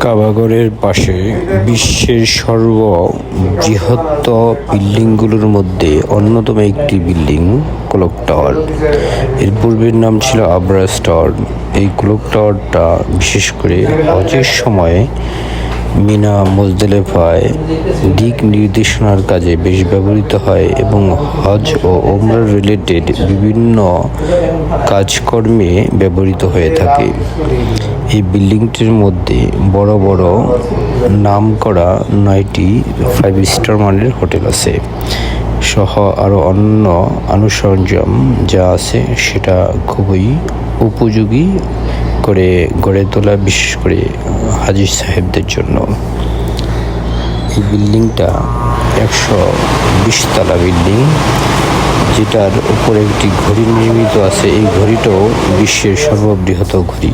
কাবাগরের পাশে বিশ্বের সর্ববৃহৎ বিল্ডিংগুলোর মধ্যে অন্যতম একটি বিল্ডিং ক্লক টাওয়ার। এর পূর্বের নাম ছিল আবরাজ টাওয়ার। এই ক্লক টাওয়ারটা বিশেষ করে হজের সময়ে মিনা মুজদালিফায় দিক নির্দেশনার কাজে বেশ ব্যবহৃত হয় এবং হজ ও ওমরা রিলেটেড বিভিন্ন কাজকর্মে ব্যবহৃত হয়ে থাকে। এই বিল্ডিংটির মধ্যে বড় বড় নামকরা 9টি 5 স্টার মানের হোটেল আছে সহ আরও অন্য আনুষঙ্গিক যা আছে সেটা খুবই উপযোগী করে গড়ে তোলা, বিশেষ করে হাজী সাহেবদের জন্য। এই বিল্ডিংটা 120 তলা বিল্ডিং, যেটার উপরে একটি ঘড়ি নির্মিত আছে। এই ঘড়িটাও বিশ্বের সর্ববৃহৎ ঘড়ি।